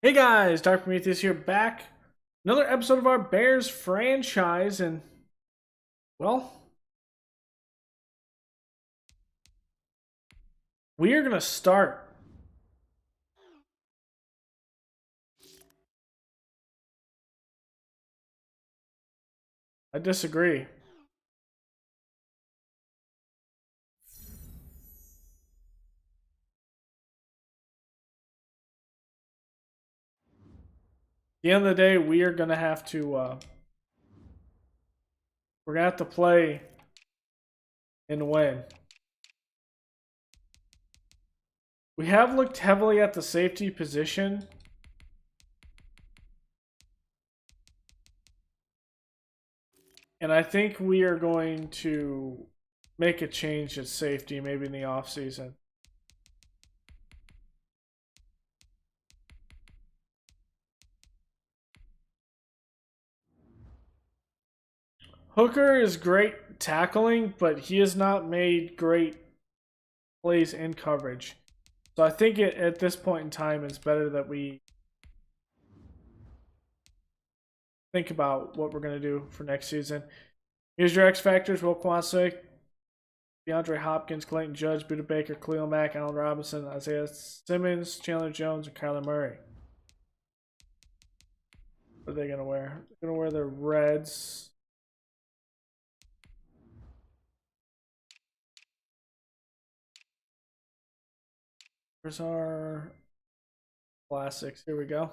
Hey guys, Dark Prometheus here, back. Another episode of our Bears franchise, and well, we are gonna start. I disagree. At the end of the day, we are gonna have to. We're gonna have to play and win. We have looked heavily at the safety position. And I think we are going to make a change at safety, maybe in the offseason. Hooker is great tackling, but he has not made great plays in coverage. So I think at this point in time, it's better that we think about what we're going to do for next season. Here's your X Factors: Will Kwasik, DeAndre Hopkins, Clayton Judge, Buda Baker, Khalil Mack, Allen Robinson, Isaiah Simmons, Chandler Jones, and Kyler Murray. What are they going to wear? They're going to wear their reds. Here's our classics. Here we go.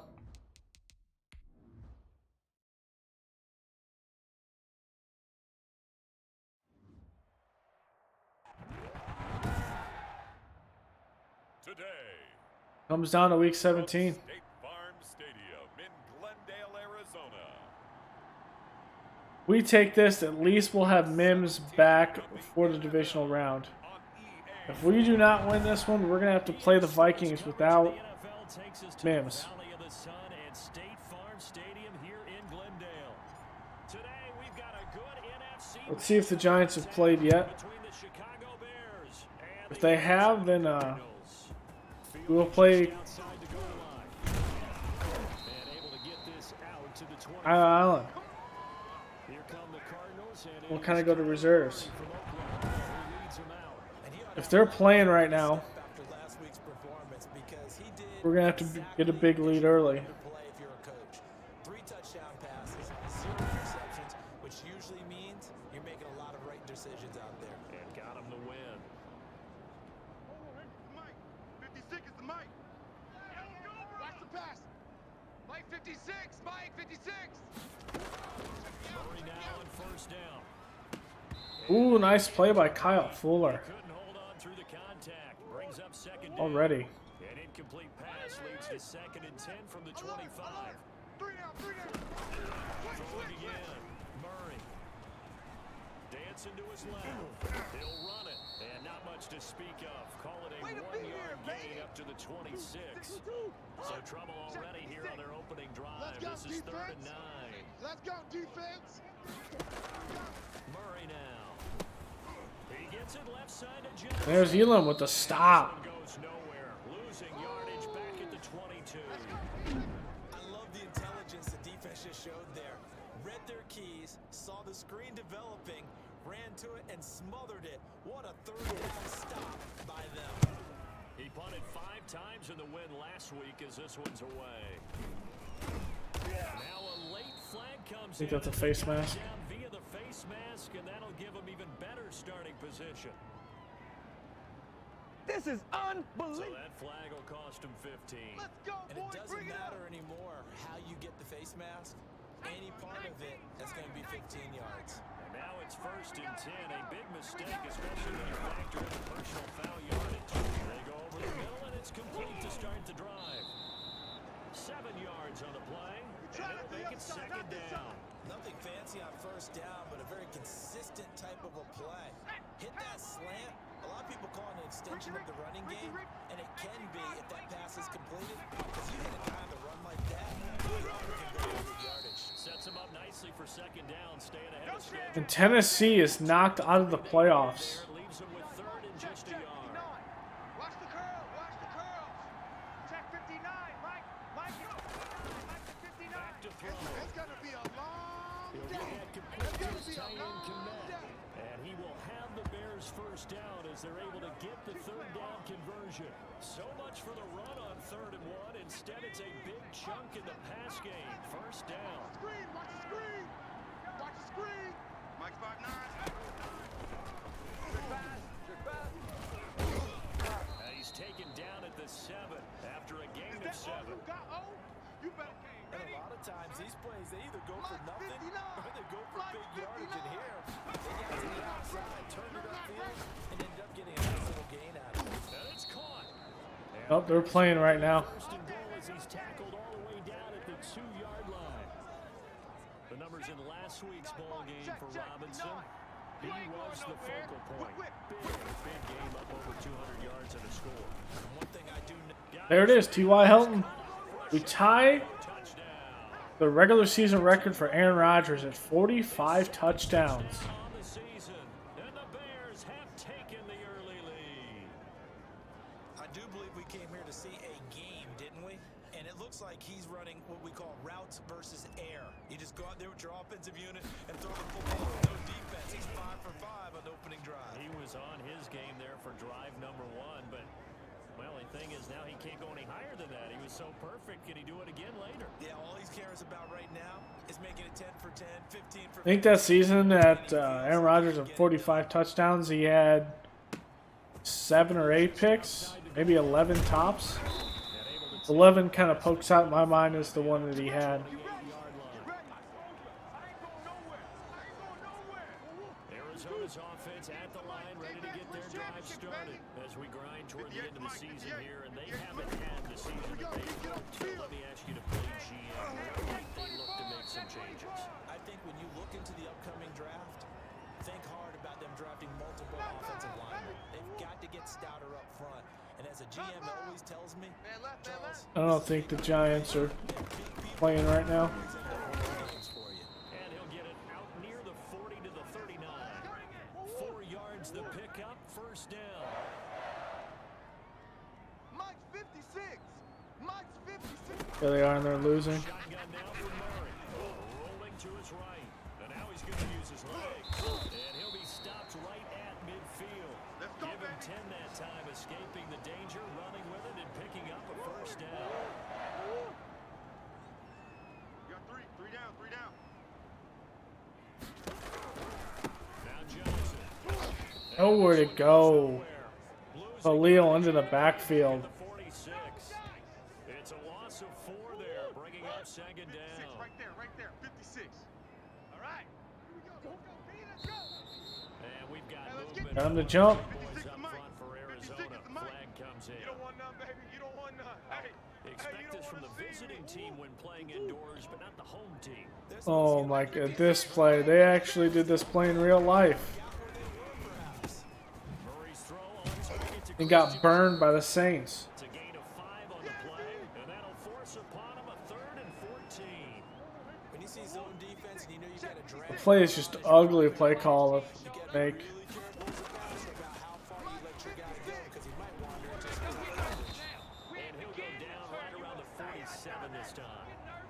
Today Comes down to week 17. State Farm Stadium in Glendale, Arizona. We take this, at least we'll have Mims back for the divisional round. If we do not win this one, we're going to have to play the Vikings without Mims. Let's see if the Giants have played yet. If they have, then we will play Island. We'll kind of go to reserves. If they're playing right now, we're going to have to get a big lead early. 3 touchdown passes, 0 interceptions, which usually means you're making a lot of right decisions out there. And got him to win. Mike, 56 is the Mike. Watch the pass. Mike 56, Mike 56. Murray now on first down. Ooh, nice play by Kyle Fuller. Couldn't hold on through the contact. Brings up second down. Already. An incomplete pass leads to 2nd and 10 from the 25. 3 down. Throwing again. Murray. Dancing to his left. He'll run it. And not much to speak of. Call it a 1-yard gain up to the 26. So trouble already here on their opening drive. This is 3rd and 9. Let's go, defense. Murray now. He gets it left side to Johnson. There's Elam with the stop. Goes nowhere. Losing yardage back at the 22. I love the intelligence the defense just showed there. Read their keys, saw the screen developing, ran to it, and smothered it. What a 3rd down stop by them. He punted 5 times in the win last week as this one's away. Now a late flag comes I think that's a face mask. down via the face mask, and that'll give him even better starting position. This is So unbelievable. that flag will cost him 15. Let's go, And it boys. doesn't Bring it up. matter anymore how you get the face mask. Any part of it is going to be 15 yards. And now it's 1st and 10. A big mistake, especially when you factor in the personal foul yardage. They go over the middle, and it's complete to start the drive. 7 yards on the play, and it'll make it 2nd down. Nothing fancy on 1st down, but a very consistent type of a play. Hit that slant. A lot of people call it an extension of the running game, and it can be if that pass is completed. Because you hit a guy on the run like that, you can go over yardage. Sets him up nicely for 2nd down, staying ahead of schedule. And Tennessee is knocked out of the playoffs. Leaves him with 3rd and just a yard. Watch the curl. Check 59. Mike. throw. That's got to be a long He'll day. get that complete That's to got to his be a tight end long commit. day. And he will have the Bears first down as they're able to get the third down conversion. So much for the run on 3rd and 1. Instead, it's a big chunk in the pass game. First down. Screen, watch the screen. Watch the screen. Mike's 5'9". He's taken down at the 7 after a gain of Is that 7. all you got? Oh, you better And a lot of times, these plays, they either go for nothing or they go for big yardage. And here, they got to the outside, turned it upfield, and ended up getting a nice little gain out of it. And it's caught. Oh, they're playing right now. First and goal as he's tackled all the way down at the 2-yard line. The numbers in last week's ball game for Robinson. He was the focal point. Big game, up over 200 yards and a score. One thing I do know. There it is, T.Y. Hilton. We tie the regular season record for Aaron Rodgers at 45 touchdowns. On the season, and the Bears have taken the early lead. I do believe we came here to see a game, didn't we? And it looks like he's running what we call routes versus air. You just go out there with your offensive unit and throw the football with no defense. He's 5 for 5 on the opening drive. He was on his game there for drive number 1, but well, the thing is now he can't go any higher than that. He was so perfect. Can he do it again later? Yeah, all he cares about right now is making it 10 for 10, 15 for 15. I think that season that Aaron Rodgers had 45 touchdowns, he had 7 or 8 picks, maybe 11 tops. 11 kind of pokes out in my mind as the one that he had. Arizona's offense at the line, ready to get their drive started as we grind toward the end of the season here, and they haven't had the season that they hoped. So let me ask you to play GM. Where might they look to make some changes? I think when you look into the upcoming draft, think hard about them drafting multiple offensive linemen. They've got to get stouter up front. And as a GM always tells me, Charles, I don't think the Giants are playing right now. And he'll get it out near the 40 to the 39. 4 yards the pickup, first down. Mike's 56. Mike's 56. There they are, and they're losing. Shotgun now for Murray. Rolling to his right. And now he's going to use his legs. And he'll be stopped right at midfield. Let's go, Give him baby. 10 that time, escaping the danger, running with it, and picking up a first down. You got 3. 3 down. 3 down. Now Johnson. Nowhere to go. Losing Khalil into the backfield. the 46. It's a loss of 4 there, bringing up second 56 down. right there. 56. All right. Here we go. Let's go, B. Let's go. And we've got Hey, let's get movement. Time to jump. Boys 56 up to Mike. front for 56 Arizona. to Mike. Flag comes in. You don't want none, baby. You don't want none. Hey. Expect this from the visiting team when playing indoors, but not the home team. Oh my god, this play. They actually did this play in real life. Murray's throw on target to He got Christian. burned by the Saints. It's a gain of 5 on the play, and that'll force upon him a 3rd and 14. when you see zone defense and you know you got a draft. The play is just ugly play call to make. Really careful about how far you let your guy go because he might wander into some coverage. And he'll go down right around the 47 this time.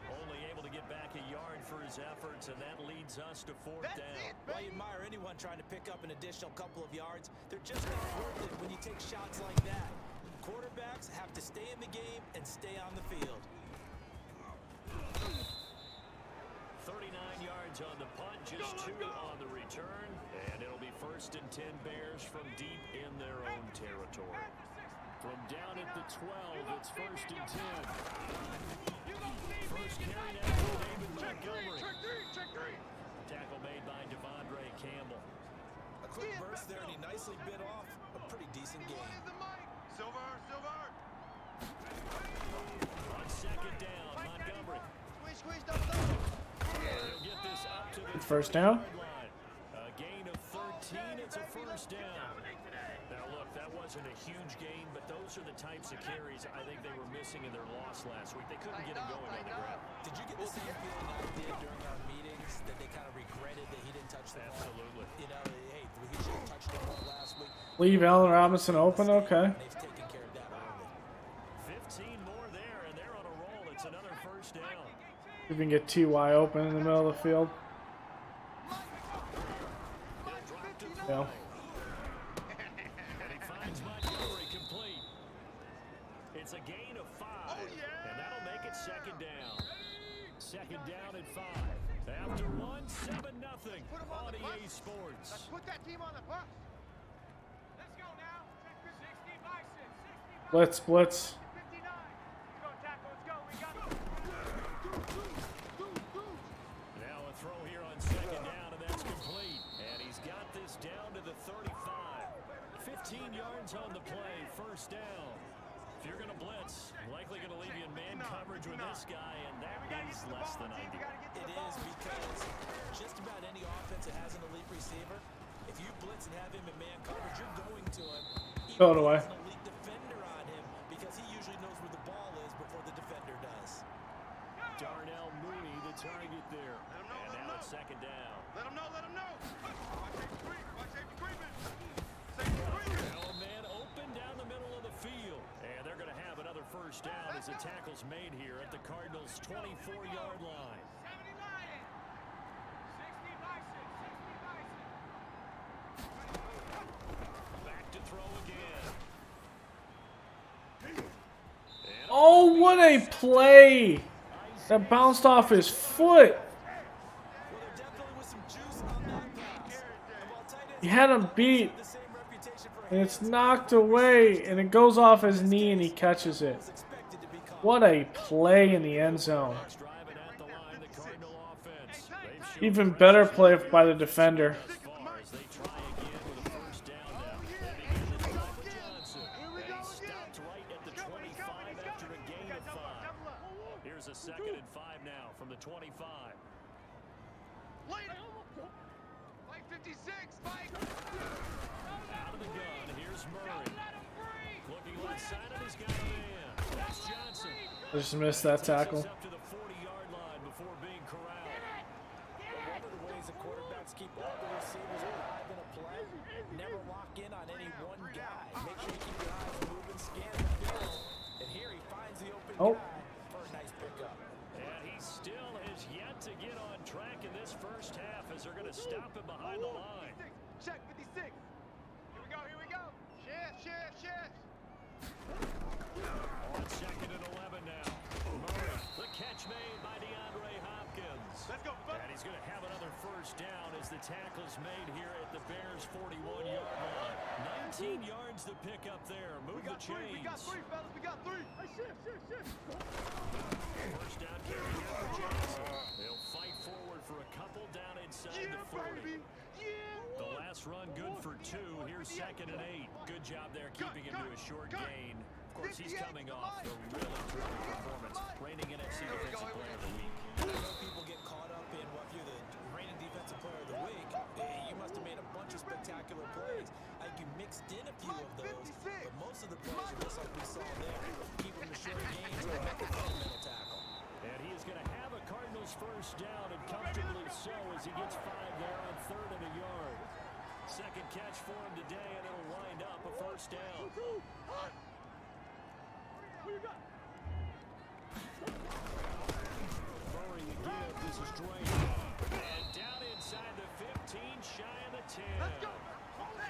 Only able to get back a yard for his efforts, and that leads us to 4th down. Well, you admire anyone trying to pick up an additional couple of yards. They're just not worth it when you take shots like that. Quarterbacks have to stay in the game and stay on the field. 39 yards on the punt, just 2 on the return, and it'll be 1st and 10 Bears from deep in their own territory. From down at the 12, it's 1st and 10. First carry now for David Montgomery. Check 3. Tackle made by Devondre Campbell. A quick burst there, and he nicely bit off a pretty decent game. Is the Mike. Silver. On second down, Montgomery. Squish, double. He'll get this up to the First down. 30-yard line. A gain of 13, it's a first down. Now look, that wasn't a huge gain, but those are the types of carries I think they were missing in their loss last week. They couldn't get him going on the ground. Did you get the same feeling I did during our meetings that they kind of regretted that he didn't touch the ball? Absolutely. You know, hey, he should have touched the ball last week. Leave Allen Robinson open? Okay. They've taken care of that early. 15 more there, and they're on a roll. It's another first down. We can get TY open in the middle of the field. Yeah. And he finds Montgomery complete. It's a gain of 5, and that'll make it second down. Second down and 5. After 1, 7-0 on EA Sports. Let's put that team on the bus. Let's go now. 60 by 6. 60 by Blitz, blitz. 59. Let's go, tackle. Let's go. We got it. Now a throw here on second down, and that's complete. And he's got this down to the 35. 15 yards on the play, first down. If you're going to blitz, likely going to leave you in man coverage with this guy, and that is less than ideal. It is because just about any offense that has an elite receiver, if you blitz and have him in man coverage, you're going to him. Throw it away. Even an elite defender on him because he usually knows where the ball is before the defender does. Darnell Mooney, the target there. And now it's second down. Let him know. Let him know. Watch safety creep. Watch safety creeping. Safety creeping. Now a man open down the middle of the field. And they're going to have another first down as the tackle's made here at the Cardinals' 24-yard line. 70 Lions. 60 by 6. 60 by 6. Back to throw again. And Oh, what a play! That bounced off his foot. Well, there definitely was some juice on that pass. And while tight ends He had him beat, the same reputation for and it's knocked away, and it goes off his knee, and he catches it. expected to be caught. What a play in the end zone. driving at the line, the Cardinal offense. They've shown Even better play by the defender. as far as they try again with a first down now. They begin the drive with Johnson. And he stopped right at the 25 after a gain of 5. Here's a 2nd and 5 now from the 25. Later. Mike 56. Mike. Out of the gun, here's Murray. Looking left side, and he's got a man. That's Johnson. I just missed that tackle. Up to the 40-yard line before being corralled. One of the ways the quarterbacks keep all the receivers alive in a play, never lock in on any one guy. Make sure you keep your eyes moving, scan the field. And here he finds the open Oh. guy for a nice pickup. And he still has yet to get on track in this first half as they're going to stop him behind the line. Check 56. Here we go. Here we go. Shift. On 2nd and 11 now. Murray, the catch made by DeAndre Hopkins. Let's go, Buck. And he's going to have another first down as the tackle's made here at the Bears' 41-yard line. 19 yards to pick up there. Move the chains. We got three, fellas. We got 3. Hey, shift. First down carry here for Johnson. They'll fight forward for a couple down inside the 40. The last run good for 2. Here's 2nd and 8. Good job there keeping him to a short gain. Of course, he's coming off a really terrific performance. Reigning NFC Defensive Player of the Week. I know people get caught up in what you're the reigning defensive player of the week. You must have made a bunch of spectacular plays. I think you mixed in a few of those, but most of the plays are just like we saw there. Keep them to short gains or make a fundamental tackle. And he is going to have a Cardinals first down, and comfortably so as he gets 5 there on 3rd and a yard. Second catch for him today, and it'll wind up a first down. Murray again, this is Drake. And down inside the 15, shy of the 10.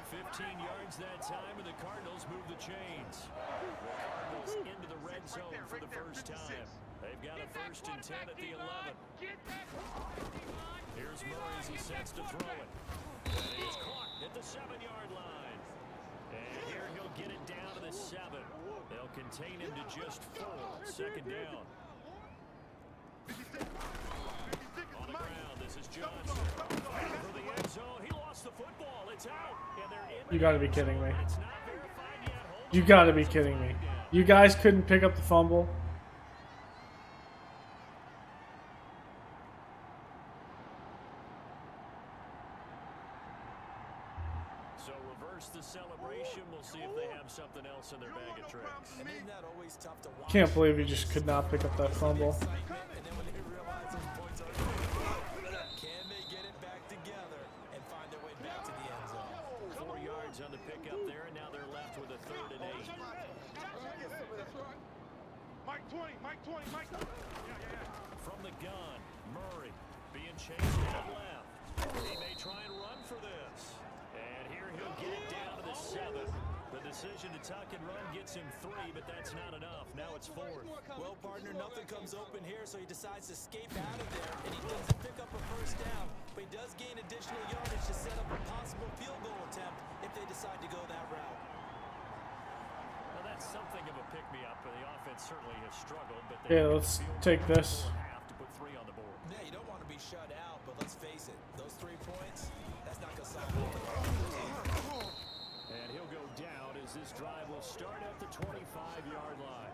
15 yards that time, and the Cardinals move the chains. The Cardinals into the red zone for the first time. They've got a 1st and 10 at the 11. Here's Murray as he sets to throw it. And he's caught at the 7-yard line. And here he'll get it down to the 7. They'll contain him to just 4. 2nd down. On the ground, this is Johnson. For the end zone, he lost the football. It's out. And they're in. You gotta be kidding me. It's not verified yet. Hold You gotta be kidding me. You guys couldn't pick up the fumble? So reverse the celebration. We'll see if they have something else in their bag of tricks. And isn't that always tough to watch? Can't believe you just could not pick up that fumble. Excitement, and then when they realize those points are can they get it back together and find their way back to the end zone? 4 yards on the pickup there, and now they're left with a 3rd and 8. Mike 20. Mike 20, Mike. Yeah. From the gun, Murray being chased to the left. He may try and run for this. And here he'll get it down to the 7. The decision to tuck and run gets him 3, but that's not enough. Now it's 4th. Well, partner, nothing comes open here, so he decides to escape out of there, and he doesn't pick up a first down, but he does gain additional yardage to set up a possible field goal attempt if they decide to go that route. Well, that's something of a pick-me-up, but the offense certainly has struggled. But Yeah, let's take this. have to put 3 on the board. Yeah, you don't want to be shut out, but let's face it, those 3 points, that's not going to solve anything. And he'll go down as this drive will start at the 25-yard line.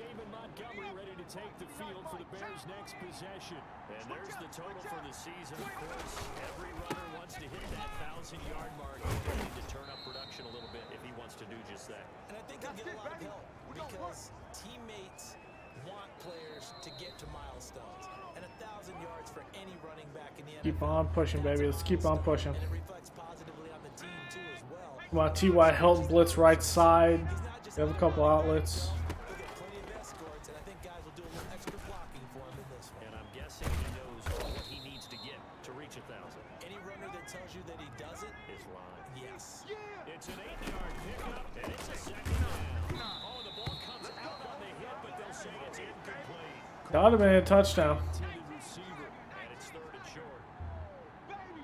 David Montgomery ready to take the field for the Bears' next possession. And there's the total for the season. Of course, every runner wants to hit that 1,000-yard mark. He'll need to turn up production a little bit if he wants to do just that. And I think he'll get a lot of help because teammates want players to get to milestones. And 1,000 yards for any running back in the NFL. Keep on pushing, baby. Let's keep on pushing. And it reflects positively on the team too as well. Come on, T.Y. Hilton blitz right side. We have a couple outlets. He'll get plenty of escorts, and I think guys will do a little extra blocking for him in this one. And I'm guessing he knows what he needs to get to reach 1,000. Any runner that tells you that he doesn't, Is lying. yes. It's an 8-yard pickup, and it's a 2nd down. Oh, the ball comes out on the hit, but they'll say it's incomplete. That would have been a touchdown. To the receiver, and it's 3rd and short. Baby,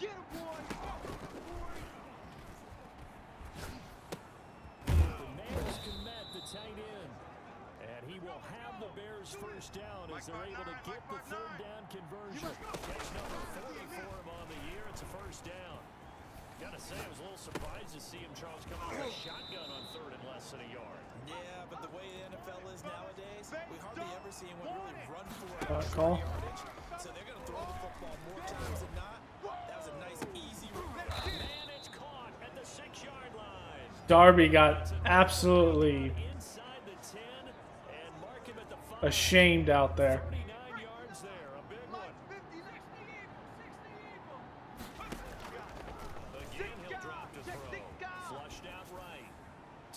get him, boy. The Nails commit the tight end, and he will have the Bears' first down as they're able to get the 3rd down conversion. Catch number 40 for him on the year. It's a first down. Gotta say, I was a little surprised to see him, Charles, come out with a shotgun on 3rd and less than a yard. Yeah, but the way the NFL is nowadays, we hardly ever see anyone really run for Call. yardage. So they're going to throw the football more times than not. That was a nice, easy route. Man, it's caught at the 6-yard line. Darby got absolutely Inside the 10 and mark him at the 5. ashamed out there. 39 yards there, a big one. Again, he'll drop to throw. Flushed out right.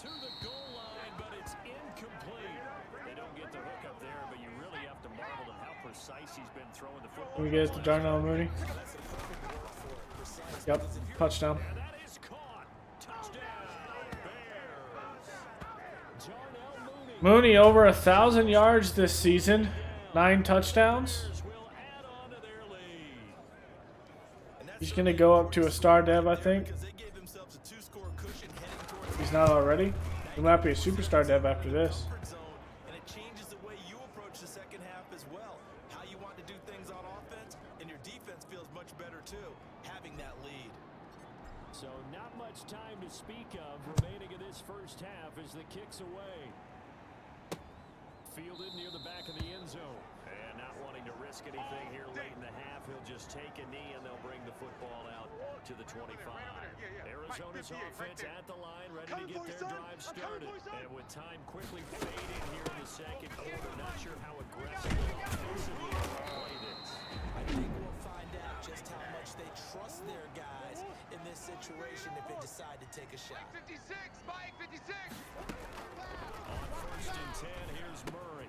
To the goal line, but it's incomplete. They don't get the hook up there, but you really have to marvel at how precise he's been throwing the football. Can we get it to Darnell Mooney? That's the perfect word for it. Precise. Yep, touchdown. And that is caught. Touchdown, Bears. Darnell Mooney. Mooney over 1,000 yards this season. 9 touchdowns. Will add on to their lead. And that's He's going to go up to a star dev, I think. because they gave themselves a 2-score cushion heading towards He's not already. He might be a superstar dev after this. comfort zone, and it changes the way you approach the second half as well. How you want to do things on offense, and your defense feels much better too, having that lead. So not much time to speak of remaining in this first half as the kick's away. Fielded near the back of the end zone. And not wanting to risk anything here late in the half, he'll just take a knee and they'll bring the football out to the 25. Arizona's offense at the line, ready to get their drive started. And with time quickly fading here in the second quarter, not sure how aggressively offensively they'll play this. I think we'll find out just how much they trust their guys in this situation if they decide to take a shot. 56, Mike 56. On 1st and 10, here's Murray.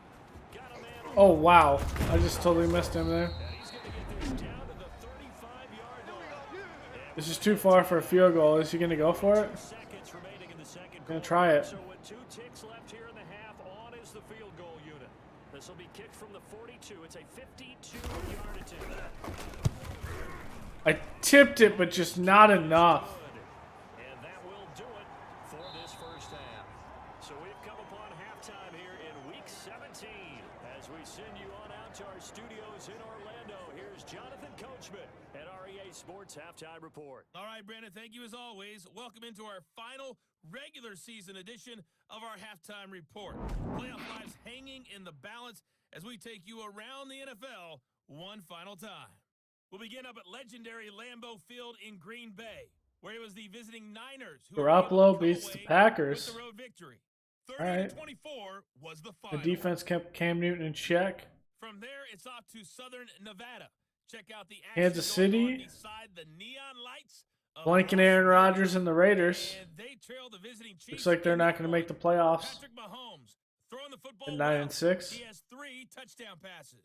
Got a man on Oh, wow. I just totally missed him there. and he's going to get this down to the 35-yard line. This is too far for a field goal. Is he going to go for it? Seconds remaining in the second Gonna quarter. try it. So with 2 ticks left here in the half, on is the field goal unit. This will be kicked from the 42. It's a 52-yard attempt. I tipped it, but just not enough. Good. And that will do it for this first half. So we've come upon halftime here in Week 17. As we send you on out to our studios in Orlando, here's Jonathan Coachman at REA Sports Halftime Report. All right, Brandon, thank you as always. Welcome into our final regular season edition of our halftime report. Playoff lives hanging in the balance as we take you around the NFL one final time. We'll begin up at legendary Lambeau Field in Green Bay, where it was the visiting Niners who were able to Garoppolo come beats away the Packers. with the road victory. All right. 30-24 was the The final. defense kept Cam Newton in check. From there, it's off to Southern Nevada. Check out the action Kansas going on City. beside the neon lights of Blanking Aaron Las Rodgers Vegas, and the Raiders. and they trail the visiting Chiefs. Looks like they're not going to make the playoffs. Patrick Mahomes throwing the football At well. 9-6. He has 3 touchdown passes.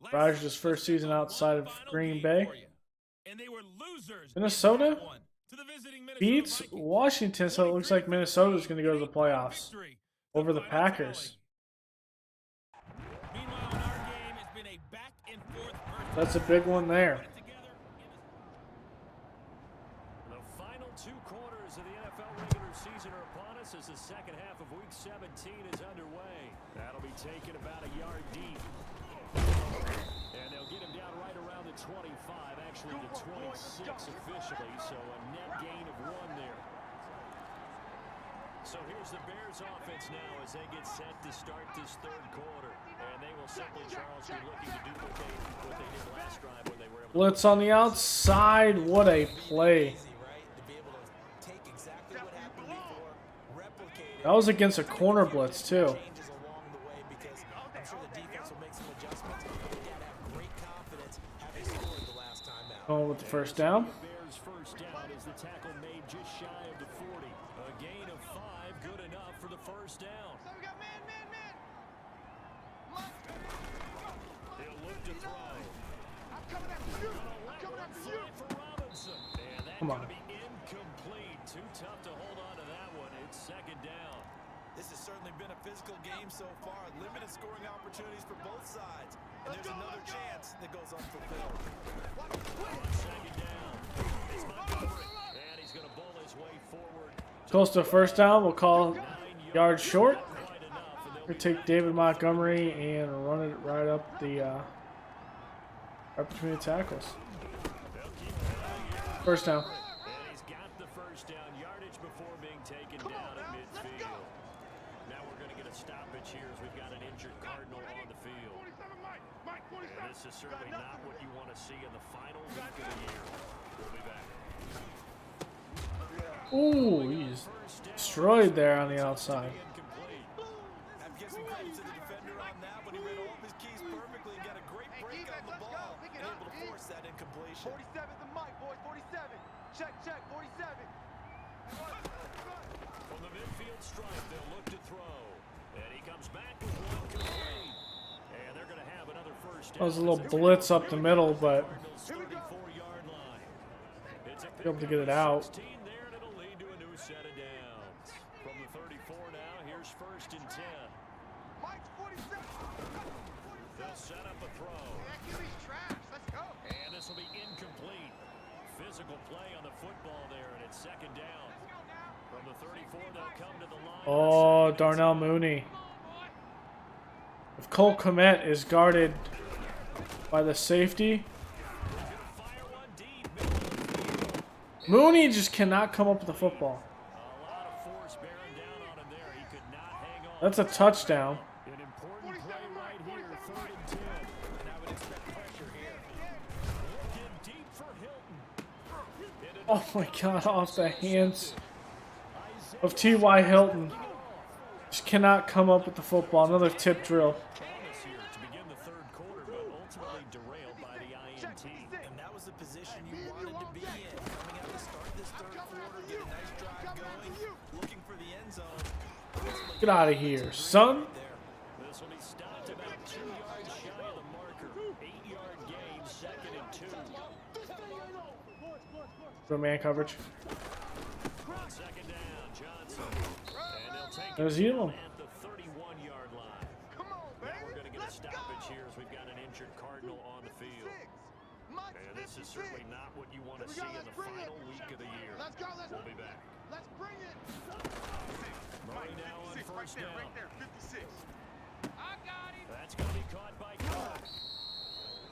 Last Rodgers' season, first let's pick season on outside one of final Green game Bay. for you. And they were losers. Minnesota in that one to the visiting Minnesota Beats Vikings. Washington, so it looks like Minnesota's going to go to the playoffs Victory. over the final Packers. tally. Meanwhile, in our game, it's been a back and forth versus That's a big one there. put it together in The final 2 quarters of the NFL regular season are upon us as the second half of Week 17 is underway. That'll be taken about a yard deep. And they'll get him down right around the 25, actually the 26 officially, so a net gain of 1 there. So here's the Bears offense now as they get set to start this 3rd quarter. And they will simply, Charles, be looking to duplicate what they did last drive when they were able to... Blitz on the outside. What a play. Easy, right? To be able to take exactly what happened before, replicate it. That was against a corner blitz, too. Changes along the way because I'm sure the defense will make some adjustments. But you gotta have great confidence having scored the last time out. Going with the first down. The Bears' first down is the tackle made just shy of the 40. A gain of 5, good enough for the first down. So we got man. He'll look to throw. I'm coming after you. I'm coming after you. For Robinson. And that's Come on. going to be incomplete. Too tough to hold on to that one. It's 2nd down. This has certainly been a physical game so far. Limited scoring opportunities for both sides. And there's another chance that goes unfulfilled. 2nd down. It's Montgomery. And he's going to bowl his way forward. Close to a first down. We'll call 9 yards short. Quite enough. And they'll We take David Montgomery and run it right up the right between the tackles. First down. And he's got the first down yardage before being taken down at midfield. Now we're going to get a stoppage here as we've got an injured Cardinal on the field. 47, Mike. 47. And this is certainly not what you want to see in the final week of the year. We'll be back. Ooh, he's destroyed there on the outside. Incomplete. Have to give some credit to the defender on that, but he read all of his keys perfectly and got a great break on the ball and able to force that incompletion. 47 the Mike, boys. 47. Check. 47. From the midfield stripe, they'll look to throw. And he comes back with 1 complete. And they're going to have another first down. That was a little blitz up the middle, but Cardinals 34-yard line. It's a able to get it out. 16 there, and it'll lead to a new set of downs. From the 34 now, here's 1st and 10. Mike's 47. They'll set up a throw. Achilles trash. Let's go. And this will be incomplete. Physical play on the football there, and it's 2nd down. From the 34, they'll come to the line. oh, Darnell Mooney. If Cole Kmet is guarded by the safety, Fire one deep, middle of the field. Mooney just cannot come up with the football. A lot of force bearing down on him there. He could not hang on. That's a touchdown. An important play right here, 3rd and 10. And I would expect pressure here. Looking deep for Hilton. Oh my God, off the hands of T.Y. Hilton. Just cannot come up with the football. Another tip drill. Promise here to begin the 3rd quarter, but ultimately derailed by the INT. And that was the position you wanted to be in. Coming out to start this 3rd quarter, get a nice drive going, looking for the end zone. Get out of here, son. There. This will be stopped about 2 yards shy of the marker. 8-yard gain, 2nd and 2. Go man coverage. On 2nd down, Johnson. And they'll take There's it Elam. at the 31-yard line. Come on, baby. Now we're going to get a Let's stoppage go. here as we've got an injured Cardinal on the field. Mike's And this is 56. certainly not what you want to see in the final week of the year. Let's go. We'll be back. Let's bring it. Murray now on 1st down. Right there. 56. I got him. That's going to be caught by Cook.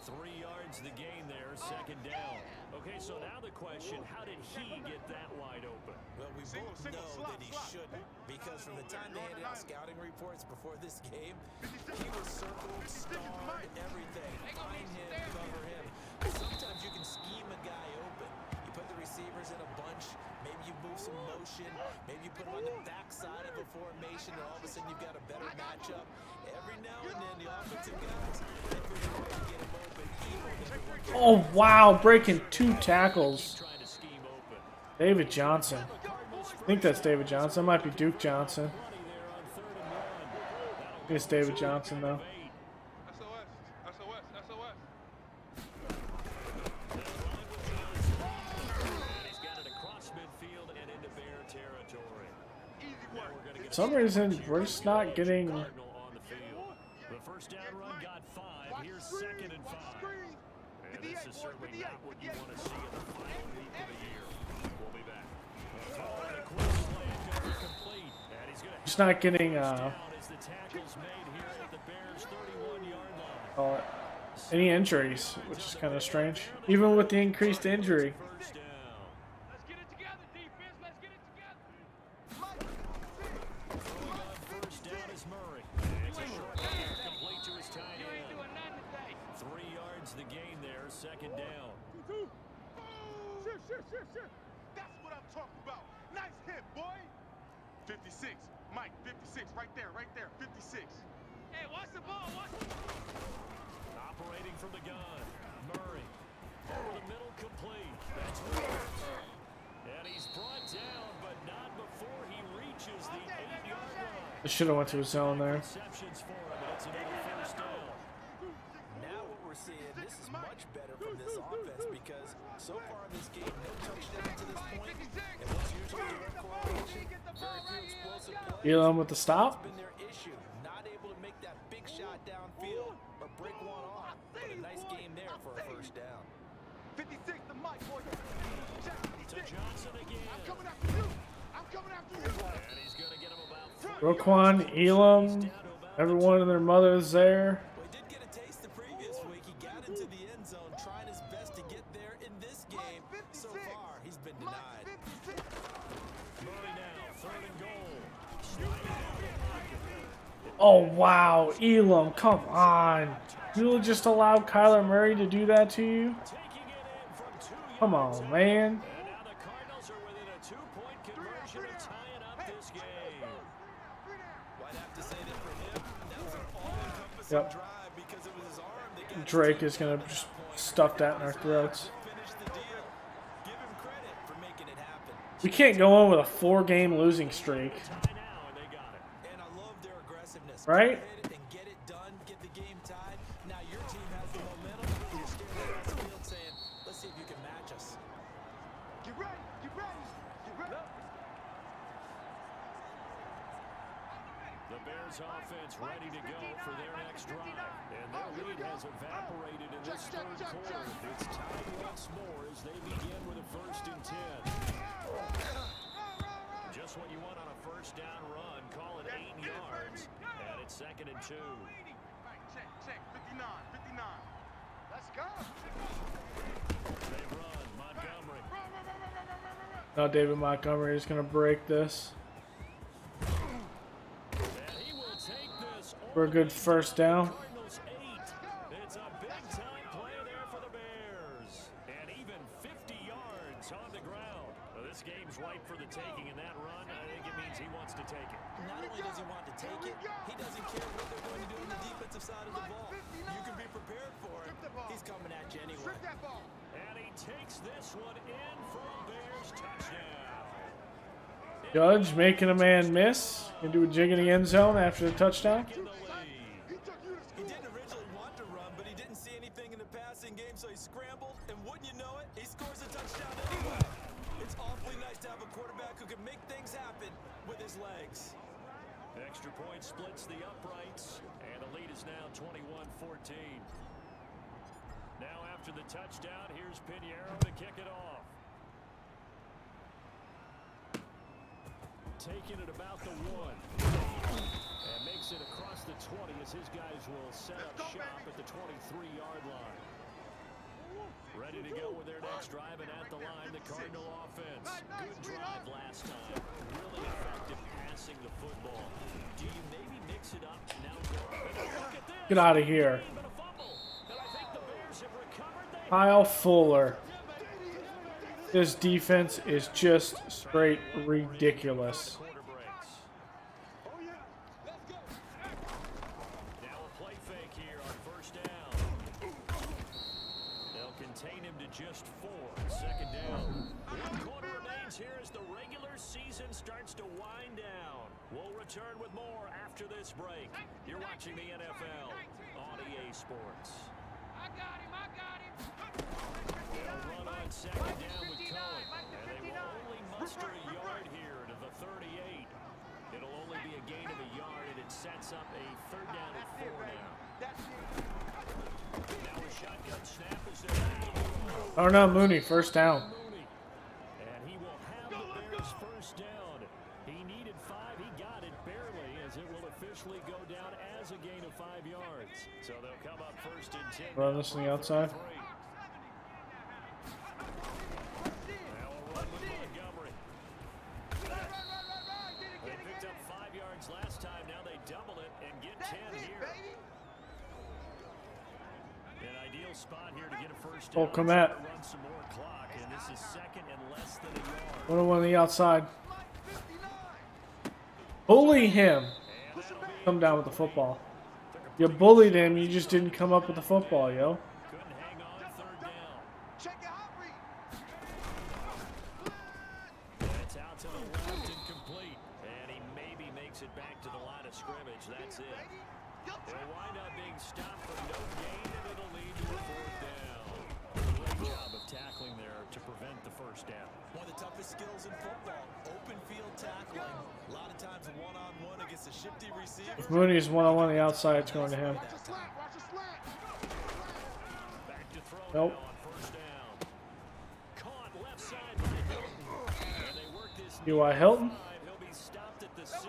3 yards the gain there, 2nd down. Okay, so now the question, how did he get that wide open? Well, we both know that he shouldn't, because from the time they handed out scouting reports before this game, he was circled, starred, everything. Find him, cover him. Sometimes you can scheme a guy open. You put the receivers in a bunch, maybe you move some motion, maybe you put him on the backside of a formation, and all of a sudden you've got a better matchup. Every now and then, the offensive guys, they figure a way to get him open, even if everyone Oh wow, breaking 2 tackles. Trying to scheme David Johnson. I think that's David Johnson. It might be Duke Johnson. I think it's David Johnson, though. SOS, SOS, SOS. He's got it across midfield and into Bear territory. Easy work. For some reason, we're just not getting. Cardinal on the field. The first down run got 5. Here's 2nd and 5. And this is certainly not what you want to see in the final week of the year. We'll be back. A call and a quick slant to be complete. And he's going to Just not getting. down as the tackle's made here at the Bears' 31-yard line. Call it any injuries, which is kind of strange. Even with the increased injury. First down. Let's get it together, defense. Let's get it together. Throwing on first down is Murray. It's a short pass complete to his tight You ain't end. doing nothing today. 3 yards the gain there, 2nd down. Sure. That's what I'm talking about. Nice hit, boy. 56. Mike, 56. Right there. 56. Hey, watch the ball. Operating from the gun. Murray. Over the middle, complete. That's Williams. And he's brought down, but not before he reaches the 8-yard line. I should have went to a zone there. Receptions for him, and it's another first down. Now what we're seeing, this is much better from this offense because so far in this game, no touchdown to this point. And what's usually direct correlation, very few explosive plays. Elam with the stop. Been their issue, not able to make that big shot downfield or break one off. But a nice game there for a first down. 56 to Mike, boy. Check To 56. Johnson again. I'm coming after you. And he's going to get him about 4 Roquan, Elam, everyone and their mothers there. Well, he did get a taste the previous week. He got into the end zone, trying his best to get there in this game. So far, he's been denied. Murray now, 3rd and goal. Sliding down the pocket. Oh wow, Elam, come on. You'll just allow Kyler Murray to do that to you? Taking it in from 2 yards. Come on, man. And now the Cardinals are within a 2-point conversion of tying up this game. Well, I'd have to say that for him, that was an all-encompassing Yep. drive because it was his arm that got Drake is gonna just stuff that in our throats. finish the deal. Give him credit for making it happen. We can't go on with a 4-game losing streak, Tie now, and they got it. And I love their aggressiveness. right? Go ahead and get it done, get the game tied. Now your team has the momentum. You're staring across the field saying, let's see if you can match us. Get ready. The Bears offense ready to go for their next drive. And their lead has evaporated in this third quarter. It's tied once more as they begin with a 1st and 10. Just what you want on a first down run. Call it 8 yards. And it's 2nd and 2. Check. 59. Let's go. They run. Montgomery. Now David Montgomery is gonna break this And he will take this for a good first down. Cardinals 8. It's a big-time play there for the Bears. And even 50 yards on the ground. Well, this game's ripe for the taking, and that run, I think it means he wants to take it. Not only does he want to take it, he doesn't care what they're going to do on the defensive side of the ball. You can be prepared for it. He's coming at you anyway. That ball. And he takes this one in for a Bears touchdown. Judge making a man miss into a jig in the end zone after the touchdown. In the lead. He didn't originally want to run, but he didn't see anything in the passing game, so he scrambled, and wouldn't you know it, he scores a touchdown anyway. It's awfully nice to have a quarterback who can make things happen with his legs. Extra point splits the uprights, and the lead is now 21-14. Now after the touchdown, here's Pinheiro to kick it off. Taking it about the 1. And makes it across the 20 as his guys will set up shop at the 23-yard line. Ready to go with their next drive, and at the line, the Cardinal offense. Good drive last time. Really effective passing the football. Do you maybe mix it up now? Look at this. Get out of here. But a fumble. And I think the Bears have recovered. They Kyle Fuller. This defense is just straight ridiculous. quarter breaks. Now a play fake here on first down. They'll contain him to just 4. 2nd down. 1 quarter remaining. change here as the regular season starts to wind down. We'll return with more after this break. You're watching the NFL on EA Sports. I got him. They'll run on second down with Cohen, and they will only muster a yard here to the 38. It'll only be a gain of a yard, and it sets up a third down and 4 now. Now a shotgun snap is there. Oh no, Mooney, first down. And he will have the Bears first down. He needed 5. He got it barely, as it will officially go down as a gain of 5 yards. So they'll come up first and 10. Run this on the outside. Now a run with Montgomery. They picked up 5 yards last time. Now they double it and get 10 here. An ideal spot here to get a first down. Oh, come at. Run some more clock, and this is second and less than a yard. One on the outside. Bully him. Come down with the football. You bullied him, you just didn't come up with the football, yo. Couldn't hang on third down. It's out to the left and complete. And he maybe makes it back to the line of scrimmage. That's it. It'll wind up being stopped for no gain, and it'll lead to a fourth down. Great job of tackling there to prevent the first down. One of the toughest skills in football, open field tackling. A lot of times one-on-one against a shifty receiver. If Mooney is one-on-one on the outside, it's going to him. Back to throw Nope. now on first down. Caught left side by Hilton. And they work this U.I. Hilton. He'll be stopped at the 6. A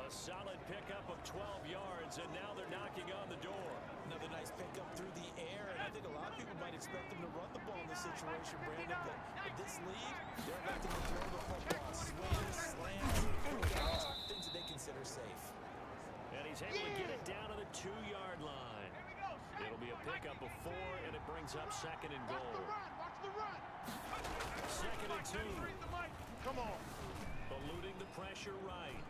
solid pickup of 12 yards, and now they're knocking on the door. Another nice pickup through the air, and I think a lot of people might expect them to run the ball in this situation, Brandon, but with this lead, they're electing to throw the football. Swings, slants, things that they consider safe. And he's able to get it down to the 2-yard line. It'll be a pickup of 4, and it brings up second and goal. Second and 2. Come on. Eluding the pressure right.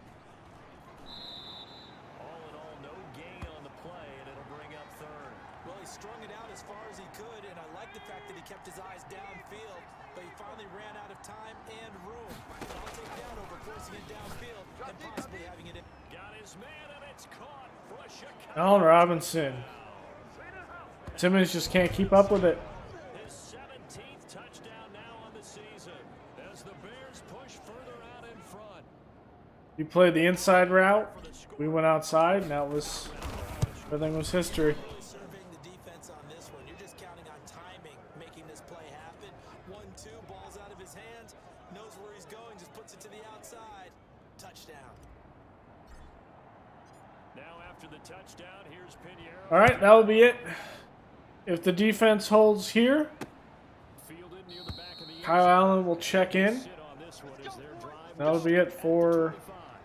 All in all, no gain on the play, and it'll bring up third. Well, he strung it out as far as he could, and I like the fact that he kept his eyes downfield, but he finally ran out of time and room. And I'll take down over forcing it downfield and possibly having it in. Got his man, and it's caught for a Chicago. Allen Robinson. Simmons just can't keep up with it. His 17th touchdown now on the season as the Bears push further out in front. You played the inside route. We went outside, and that was everything was history. Really surveying the defense on this one. You're just counting on timing, making this play happen. 1-2, ball's out of his hands, knows where he's going, just puts it to the outside. Touchdown. Now after the touchdown, here's Pinheiro. All right, that will be it. If the defense holds here, Fielded near the back of the Kyle Allen will check in. sit on this one as their drive That'll be it for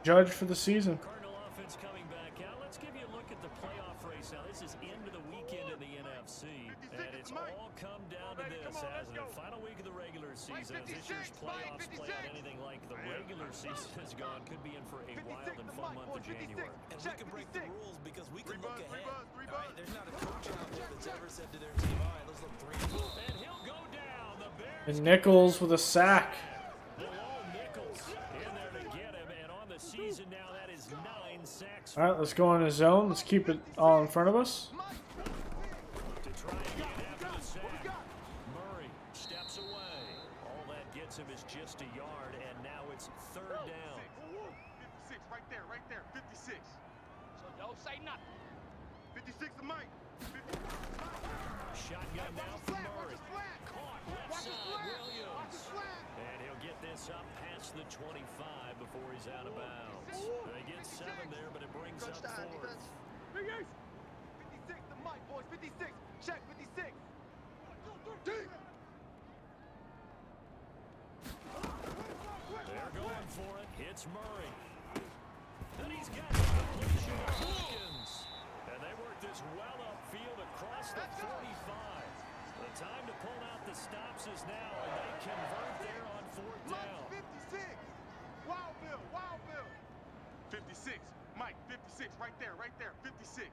Judge for the season. Cardinal offense coming back out. Let's give you a look at the playoff race. Now, this is into the weekend in the NFC, and it's all come down to this, hasn't it? Final week of the regular season. As this year's playoffs play out anything like the regular season has gone, could be in for a wild and fun month of January. And we can break the rules because we can look ahead. All right, there's not a coach out there that's ever said to their team, all right, let's look 3-4. And he'll go down. The Bears. And Nichols with a sack. Nichols in there to get him, and on the season now, that is 9 sacks. All right, let's go in his zone. Let's keep it all in front of us. To try again after the sack. Murray steps away. All that gets him is just a yard, and now it's third down. 56, right there, 56. So don't say nothing. 56 to Mike. Shotgun now for Murray. Caught left side, Williams. And he'll get this up past the 25 before he's out of bounds. They get 7 there, but it brings up 4th. 56 to Mike, boys. 56. Check 56. They're going for it. It's Murray. Then he's got the completion of Hopkins. And they work this well upfield across the 45. The time to pull out the stops is now, and they convert there on 4th down. 56. Wild Bill. 56. Mike, 56. Right there. 56.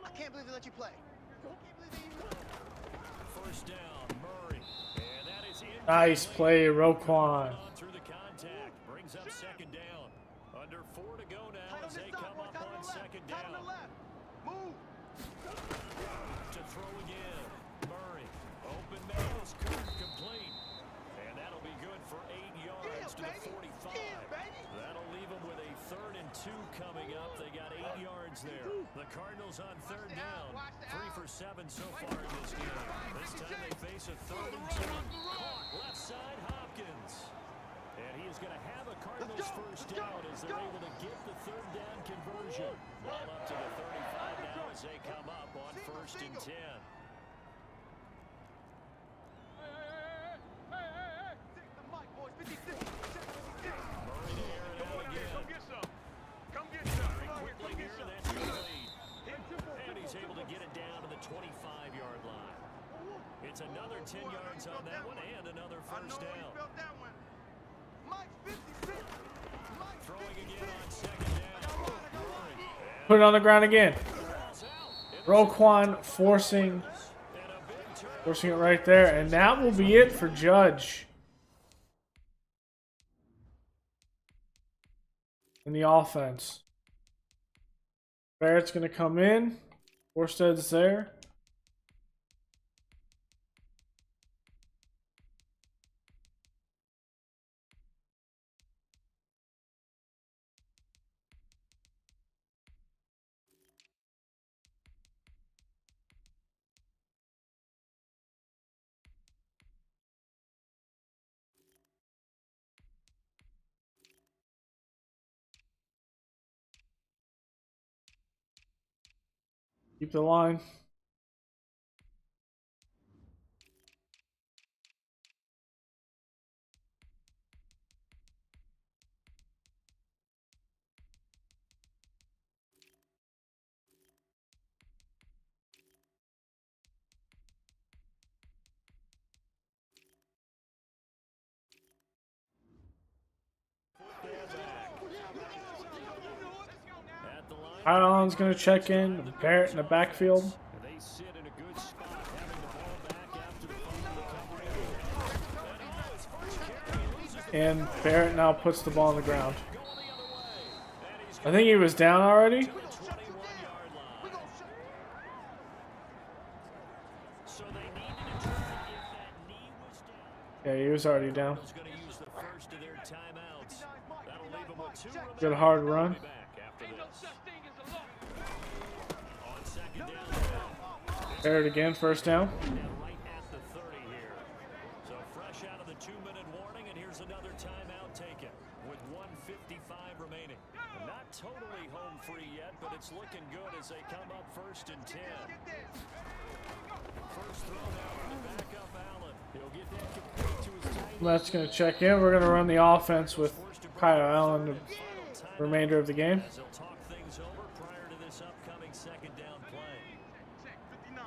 I can't believe they let you play. First down, Murray. And that is Nice play, Roquan. Through the contact, brings up second down. Under 4 to go now as they come up on second down. Move. To throw again. Murray. Open man is Kirk, complete. And that'll be good for 8 yards to the 45. That'll leave them with a 3rd and 2 coming up. They got 8 yards there. The Cardinals on 3rd down. 3 for 7 so far in this game. This time they face a 3rd and 2. Caught left side, Hopkins. And he is going to have a Cardinals first down as they're able to get the 3rd down conversion. Ball up to the 35 now as they come up on 1st and 10. Murray to air it out again. Come get some. Come get some. Quickly here, that's complete. And he's able to get it down to the 25-yard line. It's another 10 yards on that one and another first down. Throwing again on second down. Put it on the ground again. Roquan forcing it right there, and that will be it for Judge. In the offense. Barrett's going to come in. Forsted's there. Keep the line. Kyle Allen's going to check in. Barrett in the backfield. They sit in a good spot, having the ball back after the recovery. And Barrett now puts the ball on the ground. I think he was down already. Yeah, he was already down. Good hard run. Barrett again, first down. Right at the 30 here. So fresh out of the 2-minute warning, and here's another timeout taken with 1:55 remaining. Not totally home free yet, but it's looking good as they come up 1st and 10. First throw now to back up Allen. He'll get that complete to his tight end. That's going to check in. We're going to run the offense with Kyle Allen the remainder of the game. As they'll talk things over prior to this upcoming second down play. 59.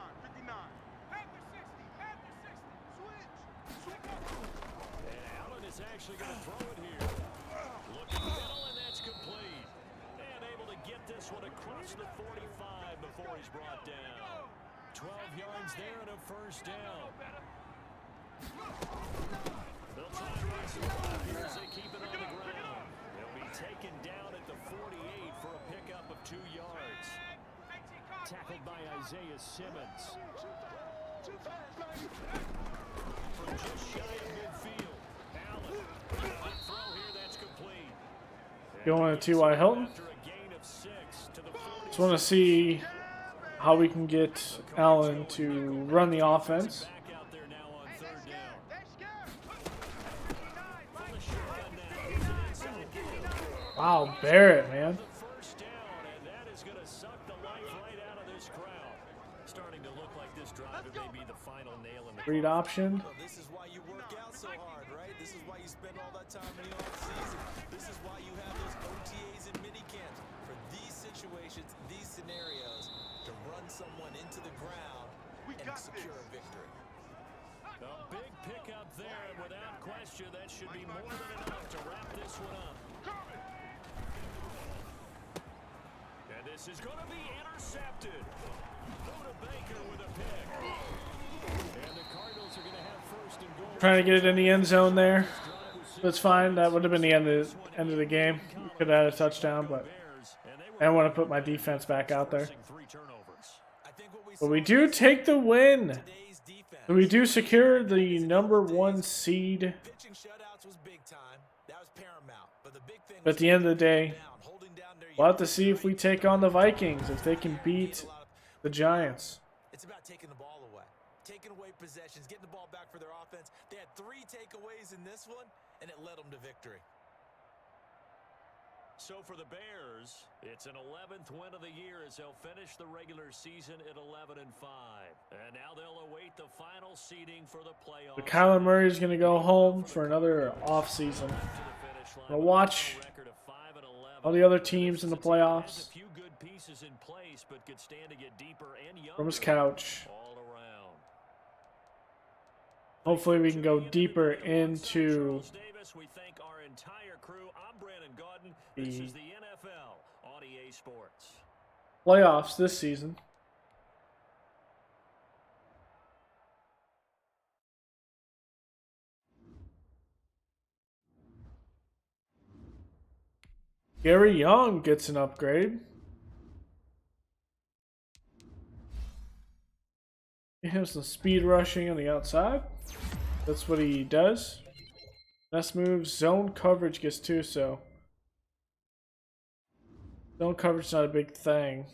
And Allen is actually going to throw it here. Looking middle, and that's complete. And able to get this one across the 45 before he's brought down. 12 yards there and a first down. They'll try and rise to the top here as they keep it on the ground. They'll be taken down at the 48 for a pickup of 2 yards. Tackled by Isaiah Simmons. From just shy of midfield. Allen. Throw here, that's complete. Going to T.Y. Hilton. After a gain of 6 to the 40. Just want to see how we can get Allen to run the offense. Back out there now on 3rd down. From the shotgun now. Here's an inside kick. Wow, Barrett, man. First down, and that is going to suck the life right out of this crowd. Starting to look like this drive, it may be the final nail in the Read option. Well, this is why you work out so hard, right? This is why you spend all that time in the offseason. This is why you have those OTAs and minicamps. For these situations, these scenarios, to run someone into the ground and secure a victory. A big pickup there, and without question, that should be more than enough to wrap this one up. And this is going to be intercepted. Buda Baker with a pick. And the Cardinals are going to have first and goal. Trying to get it in the end zone there. That's fine. That would have been the end of the game. We could have had a touchdown, but I want to put my defense back out there. But we do take the win. So we do secure the #1 seed. But at the end of the day, we'll have to see if we take on the Vikings, if they can beat the Giants. It's about taking the ball away. Taking away possessions, getting the ball back for their offense. They had 3 takeaways in this one, and it led them to victory. So for the Bears, it's an 11th win of the year as they'll finish the regular season at 11-5. And now they'll await the final seeding for the playoffs. So Kyler Murray is going to go home for another offseason. I'll watch all the other teams in the playoffs from his couch. Hopefully we can go deeper into the playoffs this season. Gary Young gets an upgrade. He has some speed rushing on the outside. That's what he does. Best moves, zone coverage gets 2, so zone coverage is not a big thing.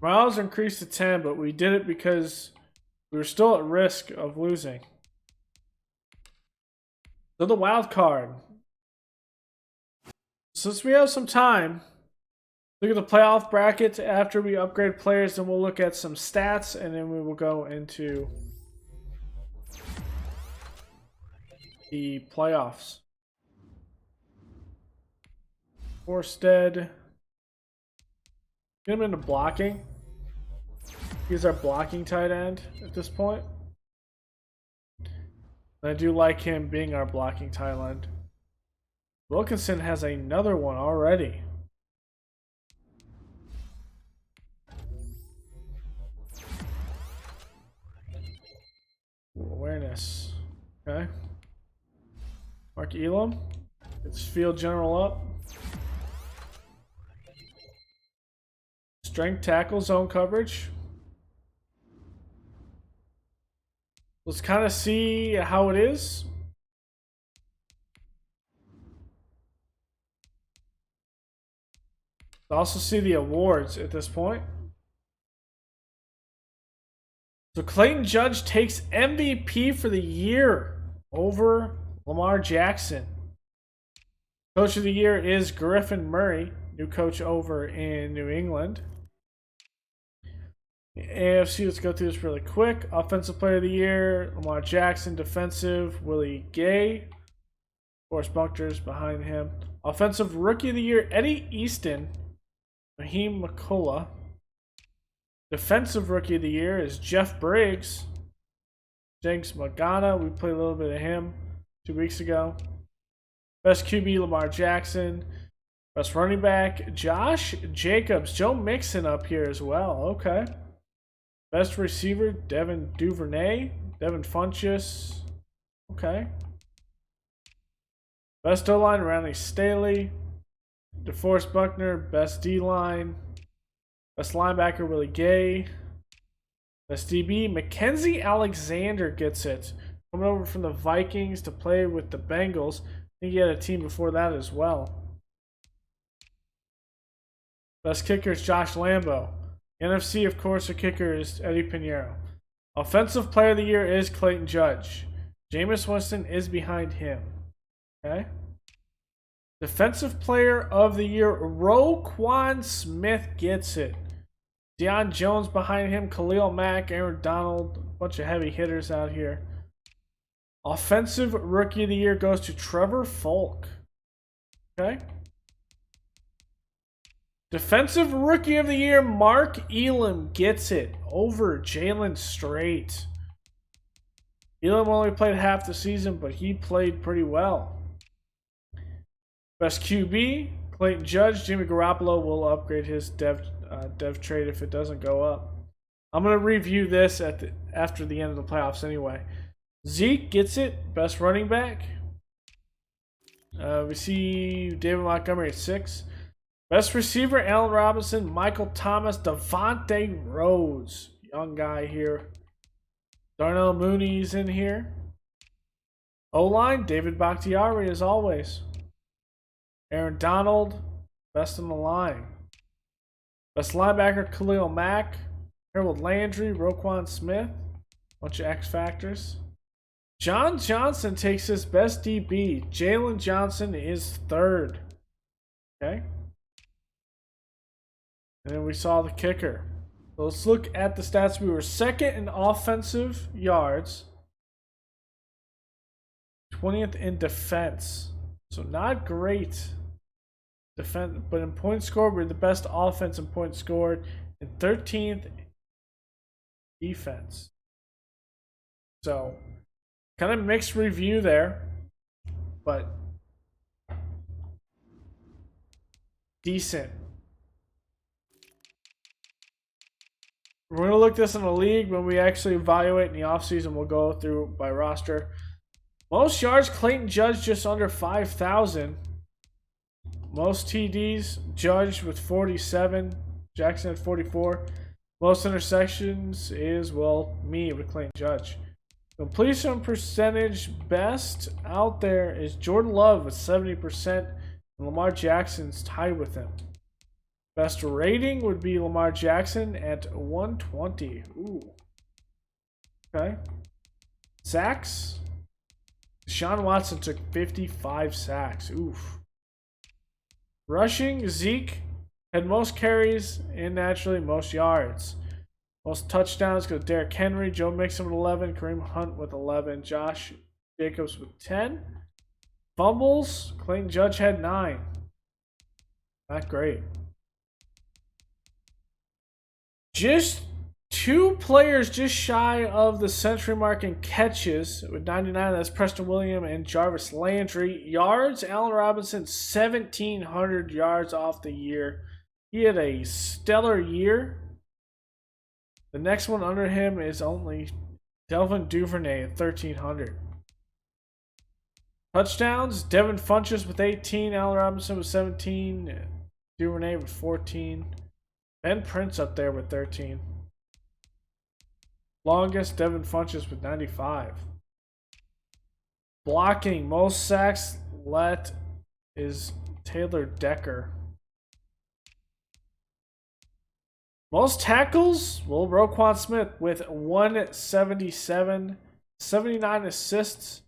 Miles increased to 10, but we did it because we were still at risk of losing. So the wild card. Since we have some time, look at the playoff bracket after we upgrade players, then we'll look at some stats, and then we will go into the playoffs. Forsted. Get him into blocking. He's our blocking tight end at this point. And I do like him being our blocking tight end. Wilkinson has another one already. Awareness. Okay. Mark Elam. Gets field general up. Strength tackle, zone coverage. Let's kind of see how it is. Also see the awards at this point. So Clayton Judge takes MVP for the year over Lamar Jackson. Coach of the year is Griffin Murray, new coach over in New England. AFC, let's go through this really quick. Offensive player of the year, Lamar Jackson. Defensive, Willie Gay. Forrest Buckner's behind him. Offensive rookie of the year, Eddie Easton. Raheem McCullough. Defensive rookie of the year is Jeff Briggs. Jenks Magana, we played a little bit of him 2 weeks ago. Best QB, Lamar Jackson. Best running back, Josh Jacobs. Joe Mixon up here as well. Okay. Best receiver, Devin Duvernay. Devin Funchess. Okay. Best O-line, Randy Staley. DeForest Buckner. Best D-line. Best linebacker, Willie Gay. Best DB, Mackenzie Alexander gets it. Coming over from the Vikings to play with the Bengals. I think he had a team before that as well. Best kicker is Josh Lambo. NFC, of course, the kicker is Eddie Pinheiro. Offensive player of the year is Clayton Judge. Jameis Winston is behind him. Okay. Defensive player of the year, Roquan Smith gets it. Deion Jones behind him, Khalil Mack, Aaron Donald, a bunch of heavy hitters out here. Offensive rookie of the year goes to Trevor Folk. Okay. Defensive rookie of the year, Mark Elam gets it over Jalen Straight. Elam only played half the season, but he played pretty well. Best QB, Clayton Judge. Jimmy Garoppolo will upgrade his dev trade if it doesn't go up. I'm going to review this after the end of the playoffs anyway. Zeke gets it. Best running back. We see David Montgomery at 6. Best receiver, Allen Robinson, Michael Thomas, Devontae Rhodes. Young guy here. Darnell Mooney's in here. O-line, David Bakhtiari as always. Aaron Donald, best in the line. Best linebacker, Khalil Mack. Harold Landry, Roquan Smith. Bunch of X factors. John Johnson takes his best DB. Jalen Johnson is 3rd. Okay. And then we saw the kicker. So let's look at the stats. We were 2nd in offensive yards. 20th in defense. So not great defense, but in points scored, we're the best offense in points scored. And 13th defense. So kind of mixed review there, but decent. We're going to look this in the league when we actually evaluate in the offseason. We'll go through by roster. Most yards, Clayton Judge just under 5,000. Most TDs, Judge with 47. Jackson at 44. Most interceptions is, well, me with Clayton Judge. Completion percentage best out there is Jordan Love with 70%. And Lamar Jackson's tied with him. Best rating would be Lamar Jackson at 120. Ooh. Okay. Sacks. Deshaun Watson took 55 sacks. Oof. Rushing, Zeke had most carries and naturally most yards. Most touchdowns go Derrick Henry, Joe Mixon with 11, Kareem Hunt with 11, Josh Jacobs with 10. Fumbles, Clayton Judge had 9. Not great. Just 2 players just shy of the century mark in catches with 99. That's Preston Williams and Jarvis Landry. Yards, Allen Robinson, 1,700 yards off the year. He had a stellar year. The next one under him is only Delvin Duvernay at 1,300. Touchdowns, Devin Funchess with 18, Allen Robinson with 17, Duvernay with 14. Ben Prince up there with 13. Longest, Devin Funchess with 95. Blocking, most sacks let is Taylor Decker. Most tackles, well, Roquan Smith with 177. 79 assists.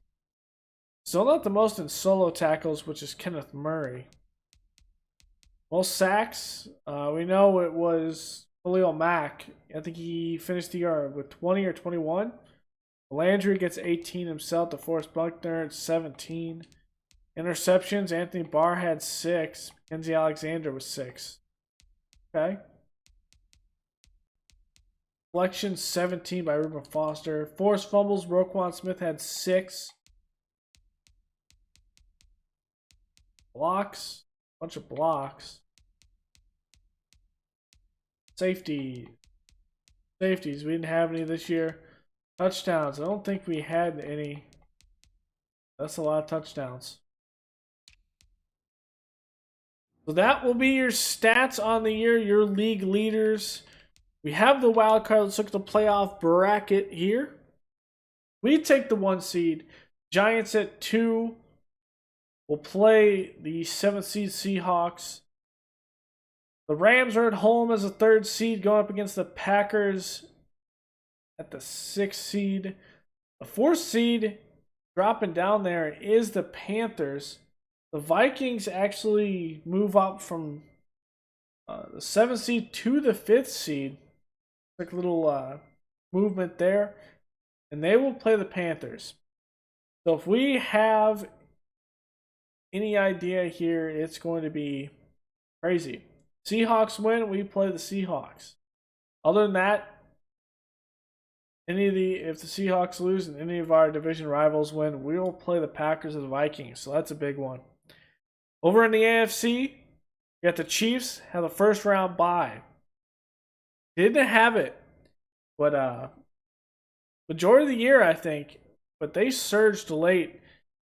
Still not the most in solo tackles, which is Kenneth Murray. Most sacks, we know it was Khalil Mack. I think he finished the year with 20 or 21. Landry gets 18 himself. DeForest Buckner at 17. Interceptions, Anthony Barr had 6. Kenzie Alexander was 6. Okay. Deflections, 17 by Reuben Foster. Forced fumbles, Roquan Smith had 6. Blocks, bunch of blocks. Safeties, we didn't have any this year. Touchdowns, I don't think we had any. That's a lot of touchdowns. So that will be your stats on the year, your league leaders. We have the wild card. Let's look at the playoff bracket here. We take the 1 seed. Giants at 2. We'll play the 7th seed Seahawks. The Rams are at home as a 3rd seed going up against the Packers at the 6th seed. The 4th seed dropping down there is the Panthers. The Vikings actually move up from the 7th seed to the 5th seed. Like a little movement there. And they will play the Panthers. So if we have any idea here, it's going to be crazy. Seahawks win, we play the Seahawks. Other than that, if the Seahawks lose and any of our division rivals win, we will play the Packers or the Vikings. So that's a big one. Over in the AFC, you got the Chiefs have the first round bye. Didn't have it, but majority of the year, I think. But they surged late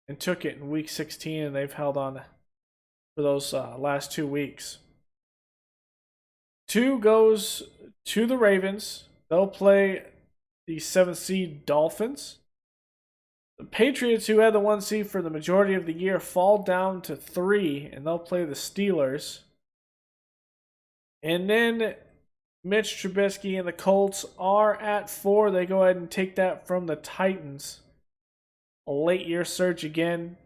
and took it in week 16, and they've held on for those last 2 weeks. 2 goes to the Ravens. They'll play the 7th seed Dolphins. The Patriots, who had the 1 seed for the majority of the year, fall down to 3, and they'll play the Steelers. And then Mitch Trubisky and the Colts are at 4. They go ahead and take that from the Titans. A late year surge again,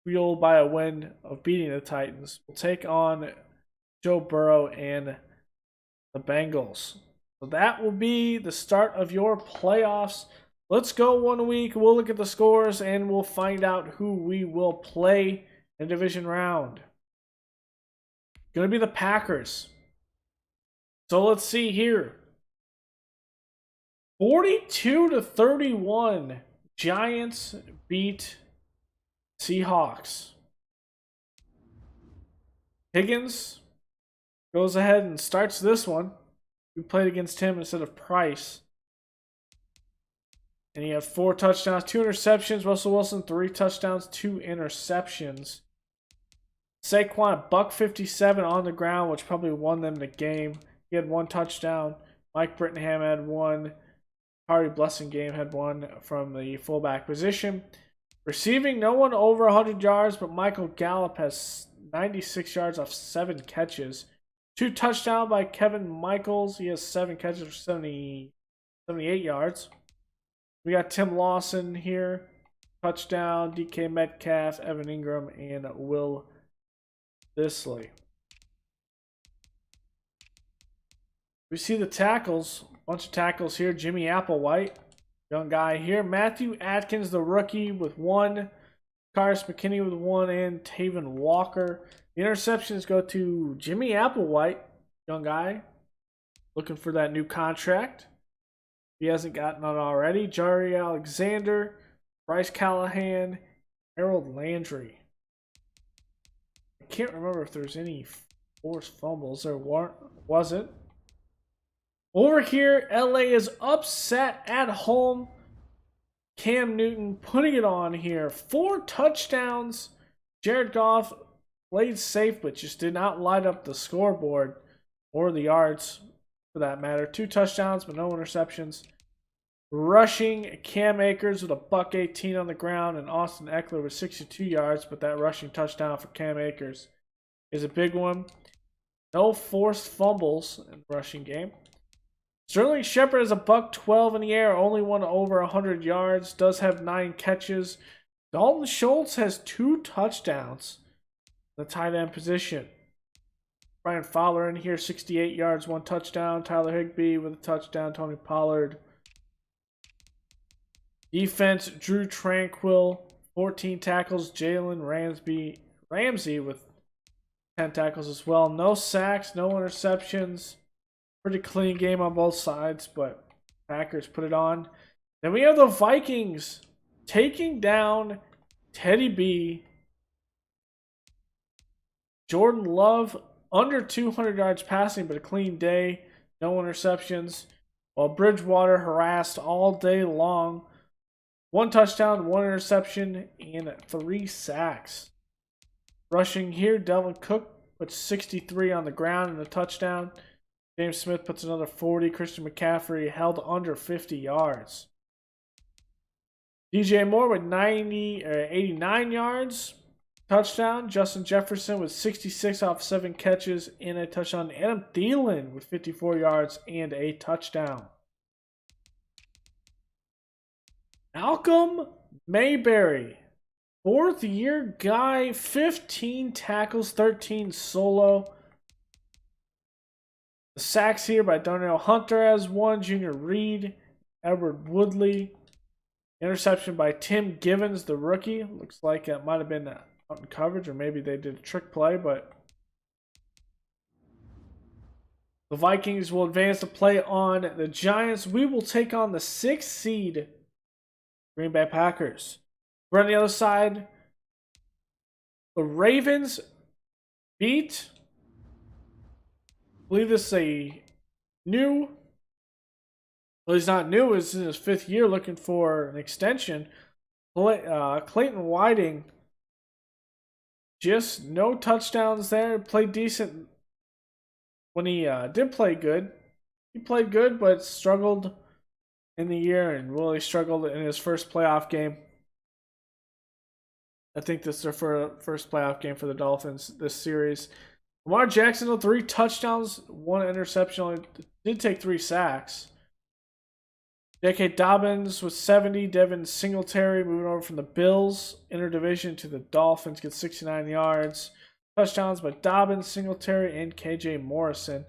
fueled by a win of beating the Titans. We'll take on Joe Burrow and the Bengals. So that will be the start of your playoffs. Let's go 1 week. We'll look at the scores and we'll find out who we will play in the division round. Going to be the Packers. So let's see here. 42-31. Giants beat Seahawks. Higgins goes ahead and starts this one. We played against him instead of Price. And he had 4 touchdowns, 2 interceptions. Russell Wilson, 3 touchdowns, 2 interceptions. Saquon, $157 on the ground, which probably won them the game. He had 1 touchdown. Mike Brittingham had 1. Harvey Blessingame had 1 from the fullback position. Receiving, no one over 100 yards, but Michael Gallup has 96 yards off 7 catches. 2 touchdowns by Kevin Michaels. He has 7 catches for 78 yards. We got Tim Lawson here. Touchdown, DK Metcalf, Evan Ingram, and Will Disley. We see the tackles. Bunch of tackles here. Jimmy Applewhite, young guy here. Matthew Atkins, the rookie, with 1. Karis McKinney with 1, and Taven Walker. The interceptions go to Jimmy Applewhite, young guy, looking for that new contract. He hasn't gotten it already. Jari Alexander, Bryce Callahan, Harold Landry. I can't remember if there's any forced fumbles. There wasn't. Over here, LA is upset at home. Cam Newton putting it on here. 4 touchdowns. Jared Goff played safe, but just did not light up the scoreboard or the yards for that matter. 2 touchdowns, but no interceptions. Rushing, Cam Akers with a $118 on the ground, and Austin Eckler with 62 yards, but that rushing touchdown for Cam Akers is a big one. No forced fumbles in the rushing game. Sterling Shepard has a $112 in the air, only one over 100 yards, does have 9 catches. Dalton Schultz has 2 touchdowns in the tight end position. Brian Fowler in here, 68 yards, 1 touchdown. Tyler Higbee with a touchdown. Tony Pollard. Defense, Drew Tranquill, 14 tackles. Jalen Ramsey with 10 tackles as well. No sacks, no interceptions. Pretty clean game on both sides, but Packers put it on. Then we have the Vikings taking down Teddy B. Jordan Love under 200 yards passing, but a clean day. No interceptions. While Bridgewater harassed all day long. 1 touchdown, 1 interception, and 3 sacks. Rushing here, Delvin Cook puts 63 on the ground and a touchdown. James Smith puts another 40. Christian McCaffrey held under 50 yards. DJ Moore with 89 yards. Touchdown. Justin Jefferson with 66 off 7 catches and a touchdown. Adam Thielen with 54 yards and a touchdown. Malcolm Mayberry, 4th year guy, 15 tackles, 13 solo. The sacks here by Darnell Hunter has 1. Junior Reed, Edward Woodley. Interception by Tim Givens, the rookie. Looks like it might have been out in coverage, or maybe they did a trick play, but the Vikings will advance to play on the Giants. We will take on the 6th seed Green Bay Packers. We're on the other side. The Ravens beat, I believe this is a new, well, he's not new, he's in his 5th year looking for an extension. Clayton Whiting, just no touchdowns there. Played decent when he did play good. He played good, but struggled in the year and really struggled in his first playoff game. I think this is their first playoff game for the Dolphins this series. Lamar Jackson, 3 touchdowns, 1 interception. Only did take 3 sacks. J.K. Dobbins with 70. Devin Singletary moving over from the Bills interdivision to the Dolphins, gets 69 yards. Touchdowns by Dobbins, Singletary, and KJ Morrison.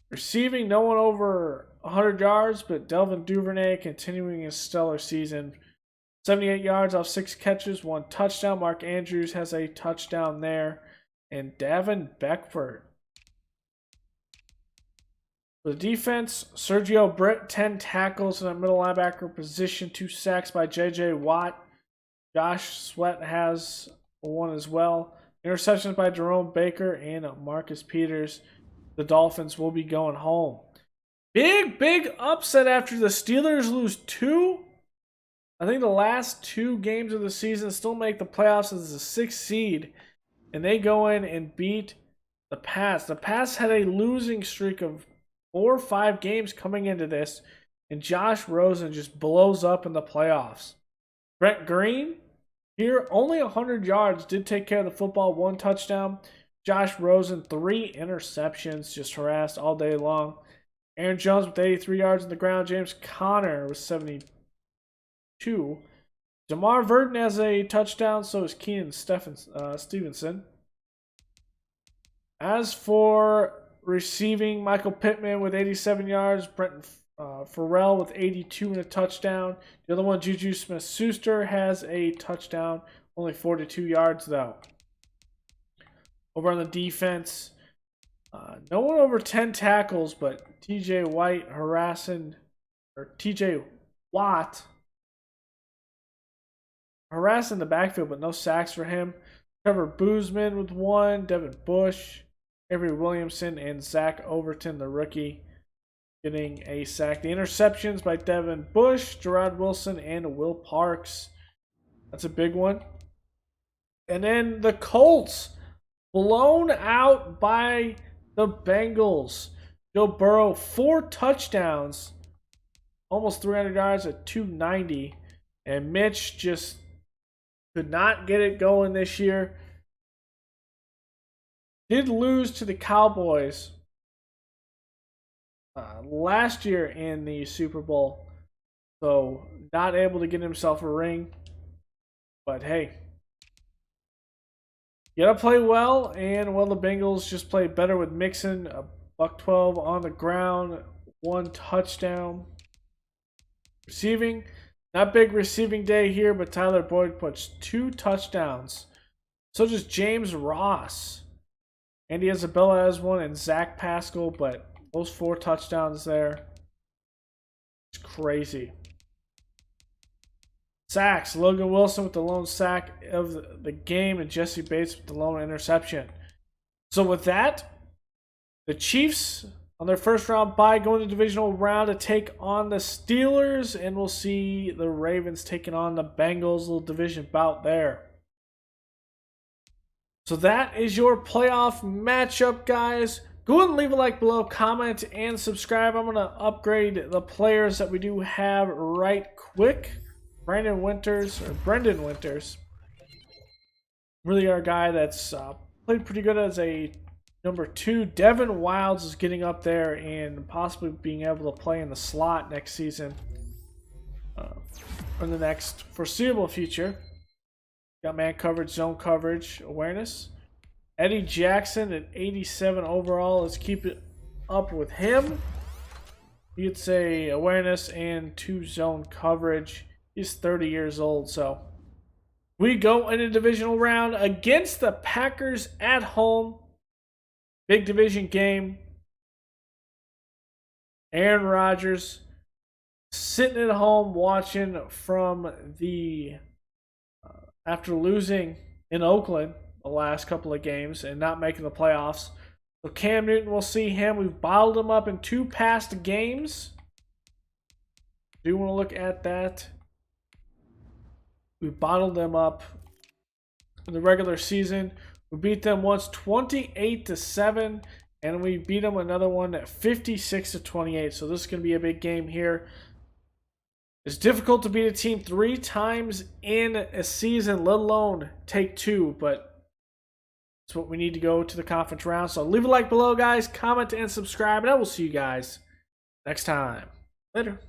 Receiving, no one over 100 yards, but Delvin Duvernay continuing his stellar season. 78 yards off 6 catches, 1 touchdown. Mark Andrews has a touchdown there. And Davin Beckford. For the defense, Sergio Britt, 10 tackles in the middle linebacker position, 2 sacks by J.J. Watt. Josh Sweat has 1 as well. Interceptions by Jerome Baker and Marcus Peters. The Dolphins will be going home. Big upset after the Steelers lose 2. I think the last 2 games of the season still make the playoffs as the 6th seed. And they go in and beat the Pats. The Pats had a losing streak of 4 or 5 games coming into this. And Josh Rosen just blows up in the playoffs. Brent Green, here, only 100 yards, did take care of the football, 1 touchdown. Josh Rosen, 3 interceptions, just harassed all day long. Aaron Jones with 83 yards on the ground. James Conner with 72. Jamar Verdon has a touchdown, so is Keenan Stevenson. As for receiving, Michael Pittman with 87 yards. Brenton Farrell with 82 and a touchdown. The other one, Juju Smith-Schuster, has a touchdown. Only 42 yards, though. Over on the defense, no one over 10 tackles, but TJ Watt harassing the backfield, but no sacks for him. Trevor Boozman with 1, Devin Bush, Avery Williamson, and Zach Overton, the rookie, getting a sack. The interceptions by Devin Bush, Gerard Wilson, and Will Parks. That's a big one. And then the Colts, blown out by the Bengals. Joe Burrow, 4 touchdowns, almost 300 yards at 290. And Mitch just could not get it going this year. Did lose to the Cowboys last year in the Super Bowl. So not able to get himself a ring. But hey, you gotta play well, and well, the Bengals just played better with Mixon, a $112 on the ground, 1 touchdown. Receiving, not big receiving day here, but Tyler Boyd puts 2 touchdowns. So does James Ross. Andy Isabella has 1, and Zach Pascal, but those 4 touchdowns there. It's crazy. Sacks, Logan Wilson with the lone sack of the game, and Jesse Bates with the lone interception. So with that, the Chiefs on their first round bye going to divisional round to take on the Steelers, and we'll see the Ravens taking on the Bengals, little division bout there. So that is your playoff matchup, guys. Go ahead and leave a like below, comment, and subscribe. I'm going to upgrade the players that we do have right quick. Brendan Winters, really our guy that's played pretty good as a number 2. Devin Wilds is getting up there and possibly being able to play in the slot next season, in the next foreseeable future. Got man coverage, zone coverage, awareness. Eddie Jackson at 87 overall. Let's keep it up with him. You'd say awareness and 2 zone coverage. He's 30 years old, so we go in a divisional round against the Packers at home. Big division game. Aaron Rodgers sitting at home watching from the after losing in Oakland, the last couple of games and not making the playoffs. So Cam Newton, we'll see him. We've bottled him up in 2 past games. Do you want to look at that? We bottled them up in the regular season. We beat them once 28-7, and we beat them another one at 56-28. So this is going to be a big game here. It's difficult to beat a team 3 times in a season, let alone take 2, but it's what we need to go to the conference round. So leave a like below, guys, comment and subscribe, and I will see you guys next time. Later.